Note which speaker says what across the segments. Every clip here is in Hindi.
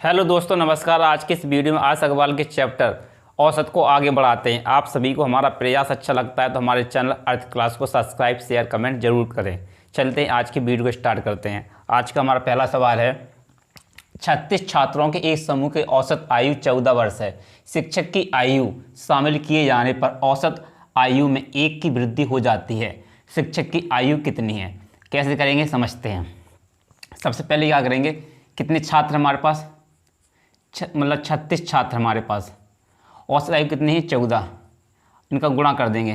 Speaker 1: हेलो दोस्तों, नमस्कार। आज के इस वीडियो में आर्ट्स अग्रवाल के चैप्टर औसत को आगे बढ़ाते हैं। आप सभी को हमारा प्रयास अच्छा लगता है तो हमारे चैनल अर्थ क्लास को सब्सक्राइब, शेयर, कमेंट जरूर करें। चलते हैं आज की वीडियो को स्टार्ट करते हैं। आज का हमारा पहला सवाल है, 36 छात्रों के एक समूह की औसत आयु 14 वर्ष है। शिक्षक की आयु शामिल किए जाने पर औसत आयु में 1 की वृद्धि हो जाती है। शिक्षक की आयु कितनी है? कैसे करेंगे समझते हैं। सबसे पहले क्या करेंगे, कितने छात्र हमारे पास, मतलब 36 छात्र हमारे पास, औसत आयु कितनी है 14। इनका गुणा कर देंगे।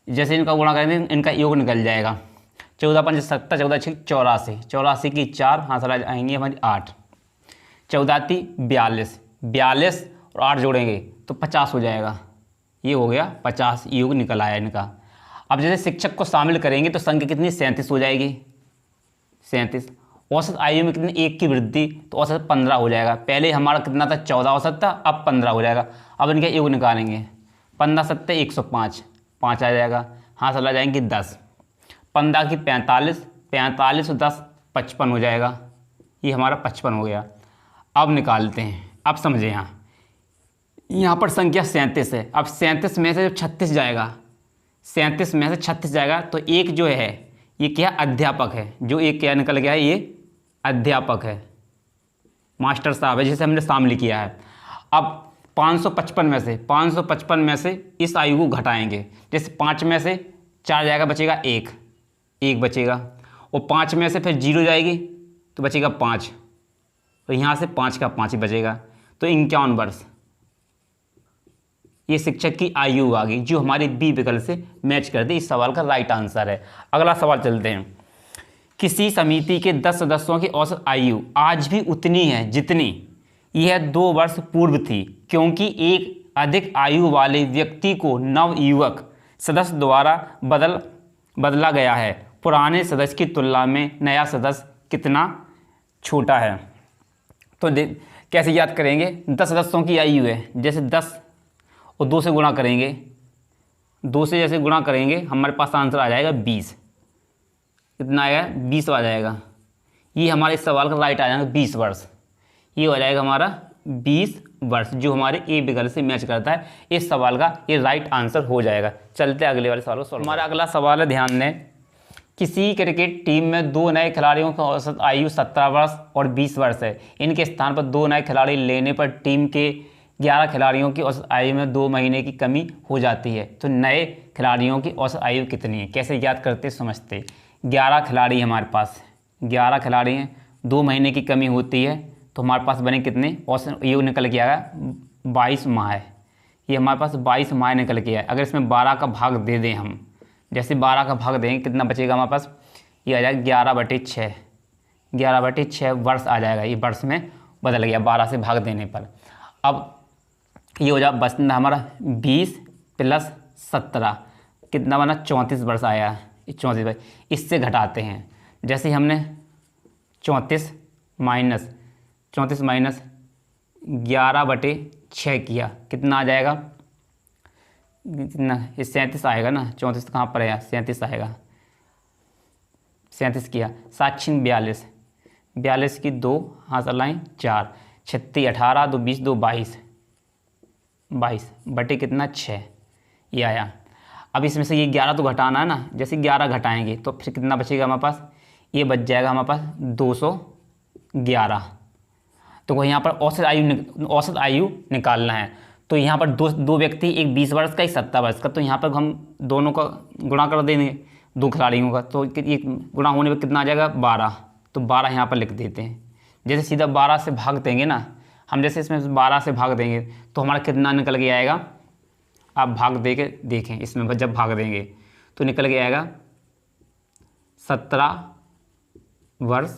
Speaker 1: जैसे इनका गुणा करेंगे इनका योग निकल जाएगा। 14 पंच 70, 14 6 84, 84 की 4 हाथ चला आएंगे हमारी 8, 14 × 42, 42 और 8 जोड़ेंगे तो 50 हो जाएगा। ये हो गया 50 योग निकल आया इनका। अब जैसे शिक्षक को शामिल करेंगे तो संख्या कितनी 37 हो जाएगी, 37। औसत आयु में कितनी 1 की वृद्धि, तो औसत 15 हो जाएगा। पहले हमारा कितना था 14 औसत था, अब 15 हो जाएगा। अब इनके योग निकालेंगे, 15 7 105, 5 आ जाएगा, हाँ चला जाएंगे 10, 15 की 45, 45 और 10 55 हो जाएगा। ये हमारा 55 हो गया। अब निकालते हैं, अब समझे। यहाँ पर संख्या 37 है। अब 37 में से जब 36 जाएगा, 37 में से 36 जाएगा तो एक जो है ये क्या अध्यापक है, जो एक क्या निकल गया है, ये अध्यापक है, मास्टर साहब है, जिसे हमने शामिल किया है। अब 555 में से इस आयु को घटाएंगे। जैसे 5 में से 4 जाएगा, बचेगा 1 बचेगा, और 5 में से फिर 0 जाएगी तो बचेगा 5, तो यहाँ से 5 का 5 ही बचेगा, तो 51 वर्ष ये शिक्षक की आयु आ गई, जो हमारे बी विकल्प से मैच कर दे। इस सवाल का राइट आंसर है। अगला सवाल चलते हैं। किसी समिति के 10 सदस्यों की औसत आयु आज भी उतनी है जितनी यह 2 वर्ष पूर्व थी, क्योंकि एक अधिक आयु वाले व्यक्ति को नव युवक सदस्य द्वारा बदला गया है। पुराने सदस्य की तुलना में नया सदस्य कितना छोटा है? तो कैसे याद करेंगे, 10 सदस्यों की आयु है, जैसे 10 और 2 से गुणा करेंगे, 2 से जैसे गुणा करेंगे हमारे पास आंसर आ जाएगा 20। कितना आएगा 20 आ जाएगा। ये हमारे इस सवाल का राइट आ जाएगा 20 वर्ष। ये हो जाएगा हमारा 20 वर्ष, जो हमारे ए विकल्प से मैच करता है। इस सवाल का ये राइट आंसर हो जाएगा। चलते अगले वाले सवाल को। हमारा अगला सवाल है, ध्यान दें। किसी क्रिकेट टीम में 2 नए खिलाड़ियों का औसत आयु 17 वर्ष और 20 वर्ष है। इनके स्थान पर 2 नए खिलाड़ी लेने पर टीम के 11 खिलाड़ियों की औसत आयु में 2 महीने की कमी हो जाती है। तो नए खिलाड़ियों की औसत आयु कितनी है? कैसे याद करते समझते। 11 खिलाड़ी हमारे पास, 11 खिलाड़ी हैं, 2 महीने की कमी होती है, तो हमारे पास बने कितने औसत योग निकल के आएगा 22 माह है। ये हमारे पास 22 माह निकल के आए। अगर इसमें 12 का भाग दे दें हम, जैसे 12 का भाग देंगे कितना बचेगा हमारे पास, ये आ जाएगा 11/6, 11/6 वर्ष आ जाएगा। ये वर्ष में बदल गया 12 से भाग देने पर। अब ये हो जाए बचना हमारा 20 + 17 कितना बना 34 वर्ष आया है। 34 वर्ष इससे घटाते हैं। जैसे हमने 34 माइनस 11/6 किया, कितना आ जाएगा, कितना, ये 37 आएगा ना। 34 कहाँ पर आया, 37 आएगा। 37 किया, 7 × 42, 42 की 2 हाथ लाएँ 4, 36 18, 2 20, 2 22, 22 बटे कितना 6 ये आया। अब इसमें से ये 11 तो घटाना है ना, जैसे 11 घटाएंगे तो फिर कितना बचेगा हमारे पास, ये बच जाएगा हमारे पास 211। तो यहाँ पर औसत आयु निकालना है। तो यहाँ पर दो व्यक्ति, एक 20 वर्ष का, एक 17 वर्ष का, तो यहाँ पर हम दोनों का गुणा कर देंगे, 2 खिलाड़ियों का, तो ये गुणा होने पर कितना आ जाएगा 12। तो 12 यहाँ पर लिख देते हैं। जैसे सीधा 12 से भाग देंगे ना हम, जैसे इसमें 12 से भाग देंगे तो हमारा कितना निकल के आएगा, आप भाग दे के देखें। इसमें जब भाग देंगे तो निकल के आएगा 17 वर्ष,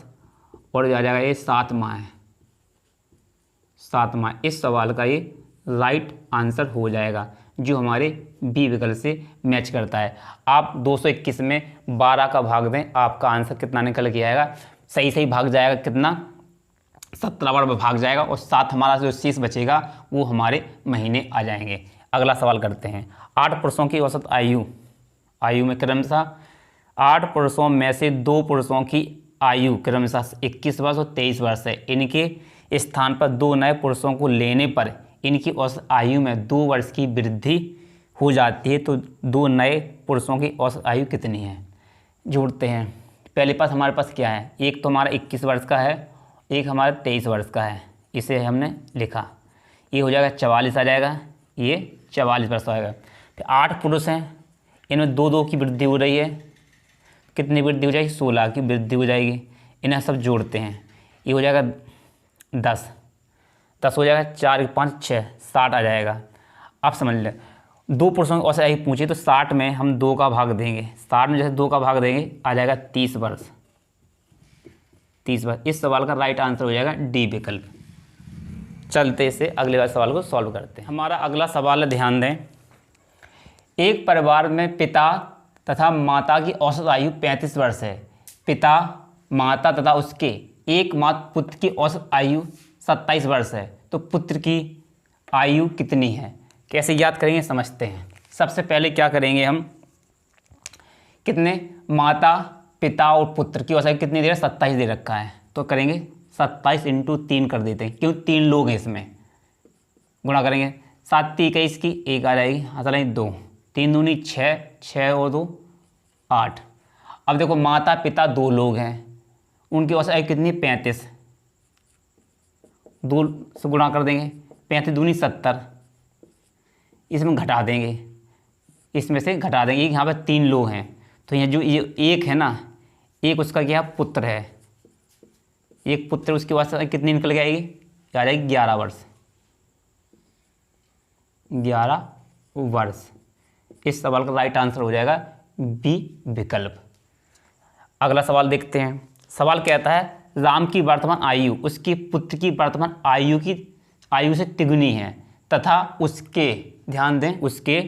Speaker 1: और आ जाएगा ये 7 माह है, 7 माह। इस सवाल का ये राइट आंसर हो जाएगा, जो हमारे बी विकल्प से मैच करता है। आप 221 में 12 का भाग दें, आपका आंसर कितना निकल के आएगा, सही भाग जाएगा कितना 17 बार भाग जाएगा, और 7 हमारा जो शेष बचेगा वो हमारे महीने आ जाएंगे। अगला सवाल करते हैं। 8 पुरुषों की औसत आयु में क्रमशः 8 पुरुषों में से 2 पुरुषों की आयु क्रमशः 21 वर्ष और 23 वर्ष है। इनके स्थान पर 2 नए पुरुषों को लेने पर इनकी औसत आयु में 2 वर्ष की वृद्धि हो जाती है। तो 2 नए पुरुषों की औसत आयु कितनी है, जोड़ते हैं। पहले पास हमारे पास क्या है, एक तो हमारा 21 वर्ष का है, एक हमारा 23 वर्ष का है, इसे हमने लिखा। ये हो जाएगा 44 आ जाएगा, ये 44 वर्ष आएगा। फिर 8 पुरुष हैं, इनमें 2-2 की वृद्धि हो रही है, कितनी वृद्धि हो जाएगी, 16 की वृद्धि हो जाएगी। इन्हें सब जोड़ते हैं, ये हो जाएगा 10 हो जाएगा, 4 5 6 60 आ जाएगा। अब समझ लें 2 पुरुषों की औसत आयु पूछे तो 60 में हम 2 का भाग देंगे, 60 में जैसे 2 का भाग देंगे आ जाएगा 30 वर्ष। 30 वर्ष इस सवाल का राइट आंसर हो जाएगा डी विकल्प। चलते से अगले वाले सवाल को सॉल्व करते हैं। हमारा अगला सवाल है, ध्यान दें। एक परिवार में पिता तथा माता की औसत आयु 35 वर्ष है। पिता, माता तथा उसके एकमात्र पुत्र की औसत आयु 27 वर्ष है। तो पुत्र की आयु कितनी है, कैसे याद करेंगे, समझते हैं। सबसे पहले क्या करेंगे हम, कितने माता, पिता और पुत्र की औसत आयु कितनी दे रखा है, 27 दे रखा है। तो करेंगे 27 × 3 कर देते हैं, क्यों 3 लोग हैं, इसमें गुणा करेंगे। 7 × 21 की 1 आ जाएगी, हाथ लगाएंगे 2, 3 दूनी 6, 6 और 2 8। अब देखो माता पिता 2 लोग हैं, उनकी औसत आयु कितनी, 35, 2 से गुणा कर देंगे, 35 दूनी 70, इसमें घटा देंगे, इसमें से घटा देंगे। यहाँ पर 3 लोग हैं, तो यहाँ जो ये एक है ना, एक उसका क्या पुत्र है, एक पुत्र, उसकी औसत आयु कितनी निकल के आएगी, आ जाएगी 11 वर्ष। 11 वर्ष इस सवाल का राइट आंसर हो जाएगा बी विकल्प। अगला सवाल देखते हैं। सवाल कहता है, राम की वर्तमान आयु उसके पुत्र की वर्तमान आयु से तिगुनी है तथा उसके, ध्यान दें, उसके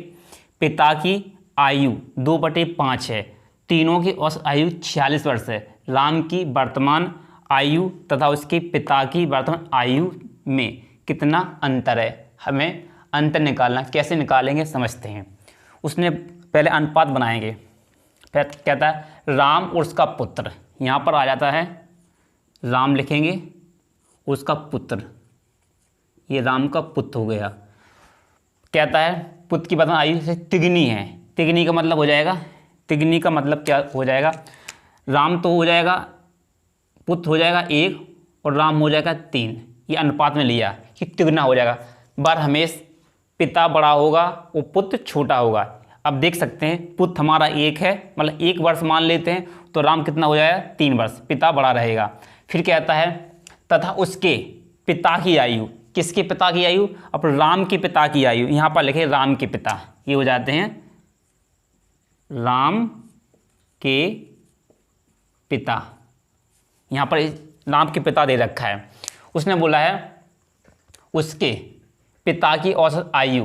Speaker 1: पिता की आयु 2/5 है। तीनों की औसत आयु 46 वर्ष है। राम की वर्तमान आयु तथा उसके पिता की वर्तमान आयु में कितना अंतर है, हमें अंतर निकालना। कैसे निकालेंगे समझते हैं। उसने पहले अनुपात बनाएंगे। फिर कहता है राम और उसका पुत्र, यहाँ पर आ जाता है राम लिखेंगे, उसका पुत्र, ये राम का पुत्र हो गया। कहता है पुत्र की वर्तमान आयु से तिगनी है। तिगनी का मतलब हो जाएगा, तिगनी का मतलब क्या हो जाएगा, राम तो हो जाएगा, पुत्र हो जाएगा 1 और राम हो जाएगा 3। ये अनुपात में लिया कि तिगुना हो जाएगा। बार हमेशा पिता बड़ा होगा और पुत्र छोटा होगा। अब देख सकते हैं पुत्र हमारा 1 है, मतलब 1 वर्ष मान लेते हैं, तो राम कितना हो जाएगा, 3 वर्ष, पिता बड़ा रहेगा। फिर कहता है तथा उसके पिता की आयु, किसके पिता की आयु, अब राम के पिता की आयु, यहाँ पर लिखे राम के पिता, ये हो जाते हैं राम के पिता। यहाँ पर राम के पिता दे रखा है। उसने बोला है उसके पिता की औसत आयु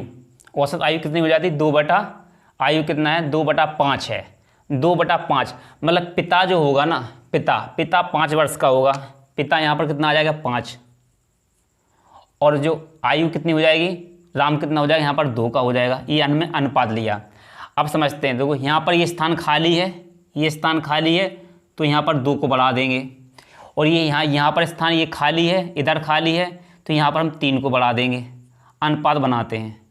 Speaker 1: कितनी हो जाती है, 2 आयु कितना है, 2/5 है। 2/5 मतलब पिता जो होगा ना, पिता 5 वर्ष का होगा। पिता यहाँ पर कितना आ जाएगा, 5, और जो आयु कितनी हो जाएगी, राम कितना हो जाएगा, यहाँ पर 2 का हो जाएगा। ये हमने अनुपात लिया। अब समझते हैं, देखो यहाँ पर ये स्थान खाली है, ये स्थान खाली है, तो यहाँ पर 2 को बढ़ा देंगे। और ये यहाँ पर स्थान ये खाली है, इधर खाली है, तो यहाँ पर हम 3 को बढ़ा देंगे। अनुपात बनाते हैं।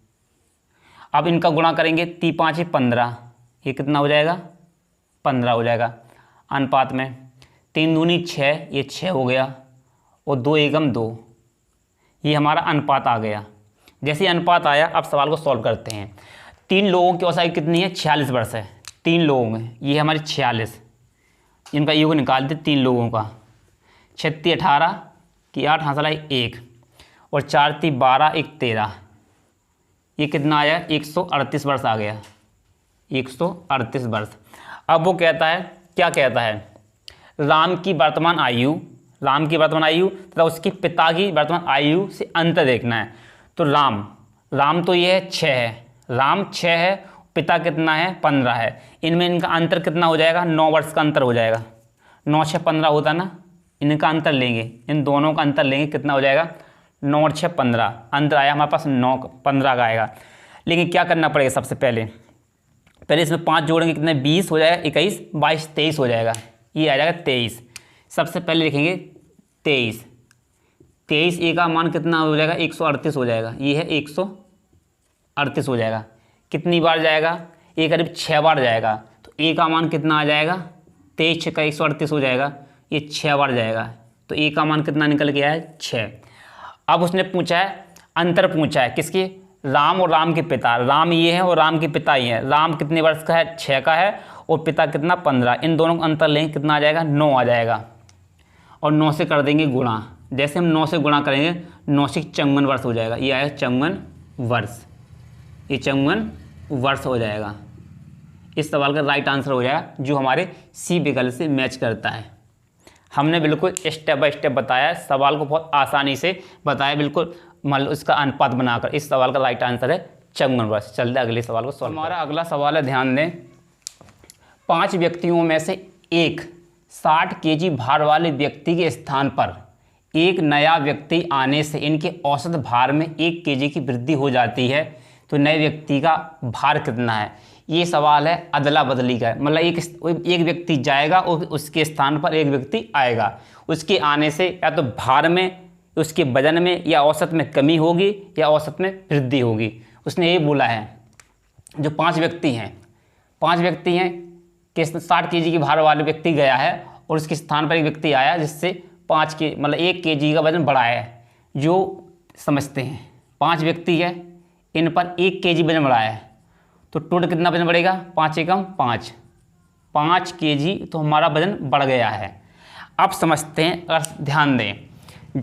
Speaker 1: अब इनका गुणा करेंगे, 3 5 15, ये कितना हो जाएगा, 15 हो जाएगा अनुपात में। 3 दूनी 6, ये 6 हो गया, और 2 एकम 2, ये हमारा अनुपात आ गया। जैसे अनुपात आया, अब सवाल को सॉल्व करते हैं। 3 लोगों की औसत आयु कितनी है, 46 वर्ष है। 3 लोगों में ये हमारे 46, इनका योग निकाल दे 3 लोगों का। 36 18 की 8 हाथ लाई 1, और 4 3 12 1 13, ये कितना आया, 138 वर्ष आ गया, 138 वर्ष। अब वो कहता है, क्या कहता है, राम की वर्तमान आयु तथा उसके पिता की वर्तमान आयु से अंतर देखना है। तो राम तो ये है 6 है, राम 6 है, पिता कितना है, 15 है। इनमें इनका अंतर कितना हो जाएगा, 9 वर्ष का अंतर हो जाएगा। 9 6 15 होता ना, इनका अंतर लेंगे, इन दोनों का अंतर लेंगे, कितना हो जाएगा, 9 और 6 15, अंतर आया हमारे पास 9 15 का आएगा। लेकिन क्या करना पड़ेगा, सबसे पहले इसमें 5 जोड़ेंगे, कितने 20 हो जाएगा, 21 22 23 हो जाएगा, ये आ जाएगा 23। सबसे पहले लिखेंगे 23। 23 ए का मान कितना हो जाएगा? 138 हो जाएगा। ये है 138 हो जाएगा। कितनी बार जाएगा? ये करीब 6 बार जाएगा। तो ए का मान कितना आ जाएगा? 23 का 138 हो जाएगा। ये 6 बार जाएगा। तो ए का मान कितना निकल गया है? 6। अब उसने पूछा है, अंतर पूछा है किसकी? राम और राम के पिता। राम ये है और राम के पिता ये है। राम कितने वर्ष का है? 6 का है। और पिता कितना? 15। इन दोनों का अंतर लेंगे, कितना आ जाएगा? 9 आ जाएगा। और 9 से कर देंगे गुणा। जैसे हम 9 से गुणा करेंगे 9 से 54 वर्ष हो जाएगा। ये आएगा 54 वर्ष। ये 54 वर्ष हो जाएगा। इस सवाल का राइट आंसर हो जाएगा, जो हमारे सी विकल्प से मैच करता है। हमने बिल्कुल स्टेप बाय स्टेप बताया है, सवाल को बहुत आसानी से बताया, बिल्कुल मान लो इसका अनुपात बनाकर। इस सवाल का राइट आंसर है 54 वर्ष। चलते अगले सवाल को सॉल्व। हमारा अगला सवाल है, ध्यान दें। 5 व्यक्तियों में से एक 60 केजी भार वाले व्यक्ति के स्थान पर एक नया व्यक्ति आने से इनके औसत भार में 1 केजी की वृद्धि हो जाती है, तो नए व्यक्ति का भार कितना है? ये सवाल है अदला बदली का। मतलब एक व्यक्ति जाएगा और उसके स्थान पर एक व्यक्ति आएगा। उसके आने से या तो भार में, उसके वजन में या औसत में कमी होगी या औसत में वृद्धि होगी। उसने ये बोला है, जो 5 व्यक्ति हैं, 5 व्यक्ति हैं कि 60 केजी के भार वाले व्यक्ति गया है और उसके स्थान पर एक व्यक्ति आया जिससे 5 के मतलब 1 केजी का वजन बढ़ा है। जो समझते हैं 5 व्यक्ति है, इन पर 1 केजी वजन बढ़ाया है, तो टोटल कितना वजन बढ़ेगा? 5 एकम 5 केजी, तो हमारा वजन बढ़ गया है। अब समझते हैं, अगर ध्यान दें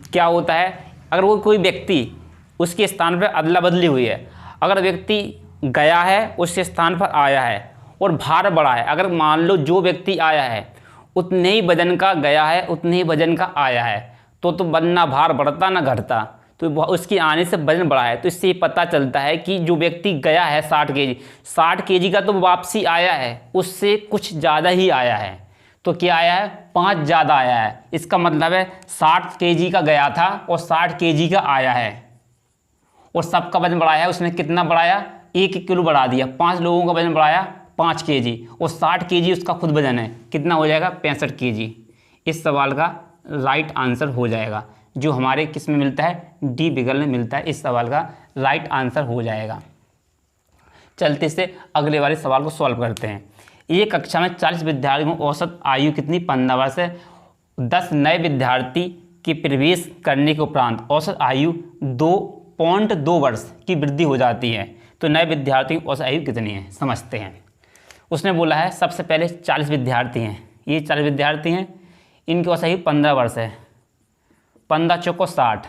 Speaker 1: क्या होता है। अगर वो कोई व्यक्ति उसके स्थान पर अदला बदली हुई है, अगर व्यक्ति गया है उसके स्थान पर आया है और भार बढ़ा है, अगर मान लो जो व्यक्ति आया है उतने ही वजन का गया है, उतने ही वजन का आया है, तो ना भार बढ़ता ना घटता, तो उसके आने से वजन बढ़ा है। तो इससे ये पता चलता है कि जो व्यक्ति गया है 60 केजी का, तो वापसी आया है उससे कुछ ज़्यादा ही आया है। तो क्या आया है? 5 ज़्यादा आया है। इसका मतलब है 60 केजी का गया था और 60 केजी का आया है, और सबका वजन बढ़ाया है। उसने कितना बढ़ाया? 1 किलो बढ़ा दिया। 5 लोगों का वजन बढ़ाया 5 केजी, और 60 केजी उसका खुद वजन है। कितना हो जाएगा? 65 केजी। इस सवाल का राइट आंसर हो जाएगा, जो हमारे किस में मिलता है? डी विकल्प में मिलता है। इस सवाल का राइट आंसर हो जाएगा। चलते से अगले वाले सवाल को सॉल्व करते हैं। एक कक्षा में 40 विद्यार्थियों की औसत आयु कितनी? 15 वर्ष है। 10 नए विद्यार्थी के प्रवेश करने के उपरांत औसत आयु 2.2 वर्ष की वृद्धि हो जाती है, तो नए विद्यार्थियों की औसत आयु कितनी है? समझते हैं। उसने बोला है सबसे पहले 40 विद्यार्थी हैं, ये 40 विद्यार्थी हैं, इनकी औसत आयु 15 वर्ष है। 15 चौको 60,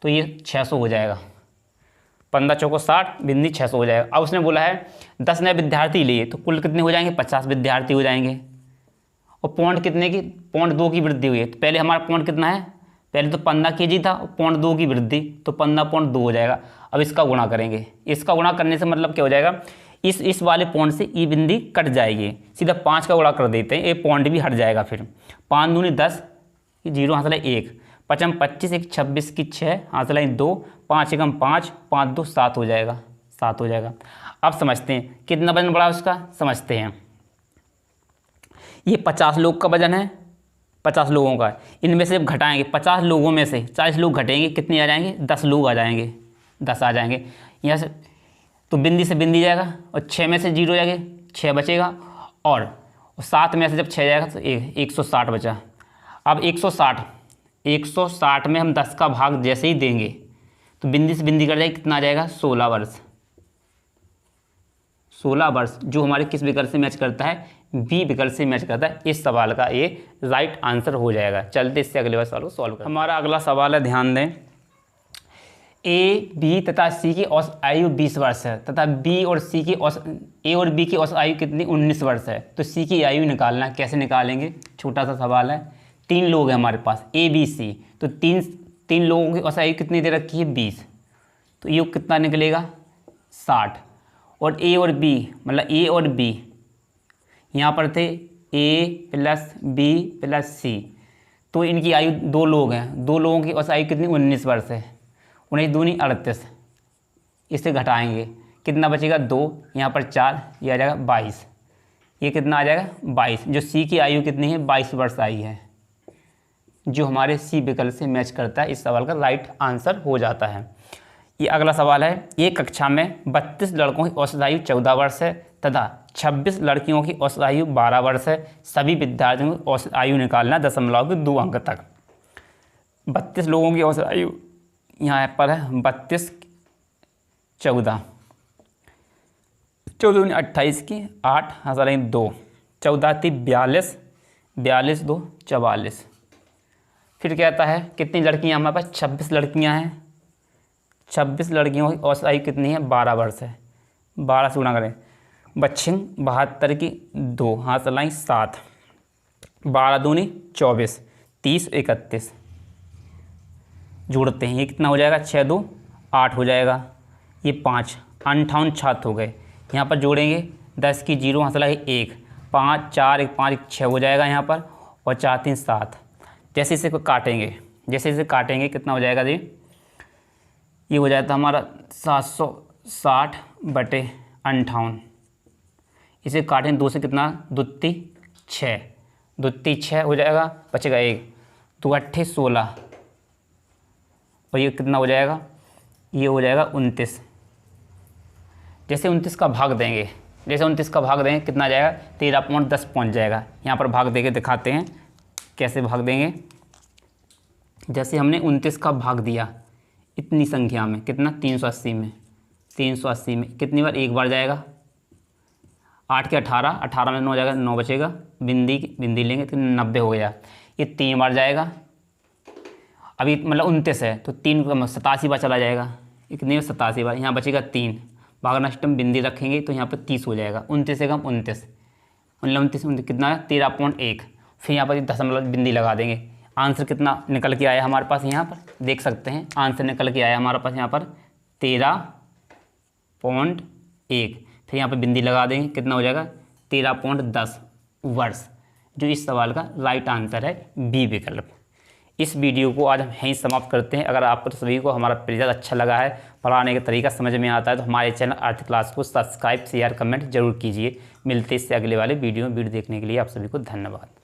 Speaker 1: तो ये 600 हो जाएगा। 15 चौको 60 बिंदी 600 हो जाएगा। अब उसने बोला है 10 नए विद्यार्थी लिए, तो कुल कितने हो जाएंगे? 50 विद्यार्थी हो जाएंगे। और पॉइंट कितने की? 0.2 की वृद्धि हुई है। तो पहले हमारा पॉइंट कितना है? पहले तो 15 केजी था, 0.2 की वृद्धि, तो 15.2 हो जाएगा। अब इसका गुणा करेंगे। इसका गुणा करने से मतलब क्या हो जाएगा? इस वाले पॉइंट से ई बिंदी कट जाएगी, सीधा 5 का गुणा कर देते हैं, ये पॉइंट भी हट जाएगा। फिर 5 दूनी 10, 0 हाथ लाए 1, 5 25, 1 26 की 6, हाथ लाए 2, 5 एकम 5, 5 2 7 हो जाएगा, 7 हो जाएगा। अब समझते हैं कितना वजन बढ़ा उसका, समझते हैं। ये 50 लोग का वजन है, 50 लोगों का, इनमें से जब घटाएंगे 50 लोगों में से 40 लोग घटेंगे, कितने आ जाएंगे? 10 लोग आ जाएंगे, 10 आ जाएंगे। यहाँ से तो बिंदी से बिंदी जाएगा, और 6 में से 0 जाएगा, 6 बचेगा, और 7 में से जब 6 जाएगा तो 160 बचा। अब 160 में हम 10 का भाग जैसे ही देंगे तो बिंदी से बिंदी कर जाएगी, कितना आ जाएगा? 16 वर्ष। 16 वर्ष, जो हमारे किस विकल्प से मैच करता है? बी विकल्प से मैच करता है। इस सवाल का ये राइट आंसर हो जाएगा। चलते इससे अगले सवाल को सॉल्व करते हैं। हमारा अगला सवाल है, ध्यान दें। ए, बी तथा सी की औसत आयु 20 वर्ष है, तथा बी और सी की ए और बी की औसत आयु कितनी? 19 वर्ष है। तो सी की आयु निकालना, कैसे निकालेंगे? छोटा सा सवाल है। 3 लोग हैं हमारे पास, ए बी सी, तो तीन लोगों की औसत आयु कितनी दे रखी है? 20, तो योग कितना निकलेगा? 60। और ए और बी, मतलब ए और बी यहाँ पर थे ए प्लस बी प्लस सी, तो इनकी आयु 2 लोग हैं, 2 लोगों की औसत आयु कितनी? 19 वर्ष है। 19 दूनी 38, इसे घटाएंगे, कितना बचेगा? 2, यहाँ पर 4, ये आ जाएगा 22। ये कितना आ जाएगा? 22। जो सी की आयु कितनी है? 22 वर्ष आई है। जो हमारे सी विकल्प से मैच करता है इस सवाल का राइट आंसर हो जाता है। ये अगला सवाल है, एक कक्षा में 32 लड़कों की औसत आयु 14 वर्ष है तथा 26 लड़कियों की औसत आयु 12 वर्ष है। सभी विद्यार्थियों की औसत आयु निकालना दशमलव के 2 अंक तक। 32 लोगों की औसत आयु यहाँ पर है 32, 14 14 28 की 8 हज़ार 2, 14 थी 42, 42 2 44। फिर कहता है कितनी लड़कियाँ हमारे पास, 26 लड़कियाँ हैं। 26 लड़कियों की औसत आयु कितनी है, 12 वर्ष है। 12 से गुणा करें, बच्चे 72 की 2 हाथ चलाई 7, 12 दूनी 24, 30 31 जोड़ते हैं, ये कितना हो जाएगा, 6 2 8 हो जाएगा। ये 5 58 छात्र हो गए। यहाँ पर जोड़ेंगे 10 की 0 हाथ चलाई 1, 5 4 1 5 6 हो जाएगा यहाँ पर, और 4 3 7। जैसे इसे काटेंगे, कितना हो जाएगा जी, ये हो जाता हमारा 760 बटे 58। इसे काटें 2 से, कितना, दुत्ती 6 हो जाएगा, बचेगा 1, 2 8 16, और ये कितना हो जाएगा, ये हो जाएगा 29। जैसे 29 का भाग देंगे, कितना आ जाएगा, 13.10 पहुँच जाएगा। यहाँ पर भाग देके दिखाते हैं कैसे भाग देंगे। जैसे हमने 29 का भाग दिया इतनी संख्या में, कितना, 380 में, 380 में कितनी बार, एक बार जाएगा। 8 के 18, 18 में 9 जाएगा, 9 बचेगा, बिंदी लेंगे तो 90 हो गया। ये 3 बार जाएगा, अभी मतलब 29 है तो 3 का 87 बार चला जाएगा, कितनी बार, 87 बार। यहाँ बचेगा 3, भाग नष्ट में बिंदी रखेंगे तो यहाँ पर 30 हो जाएगा। 29 से कम 29, मतलब 29 कितना है, 13.1। फिर यहाँ पर दशमलव बिंदी लगा देंगे। आंसर कितना निकल के आया हमारे पास, यहाँ पर देख सकते हैं आंसर निकल के आया हमारे पास यहाँ पर 13.1। फिर यहाँ पर बिंदी लगा देंगे, कितना हो जाएगा, 13.10 वर्ष, जो इस सवाल का राइट आंसर है बी विकल्प। इस वीडियो को आज हम यहीं समाप्त करते हैं। अगर आपको सभी को हमारा प्रेजेंट अच्छा लगा है, पढ़ाने का तरीका समझ में आता है, तो हमारे चैनल अर्थ क्लास को सब्सक्राइब शेयर कमेंट जरूर कीजिए। मिलते इससे अगले वाले वीडियो देखने के लिए आप सभी को धन्यवाद।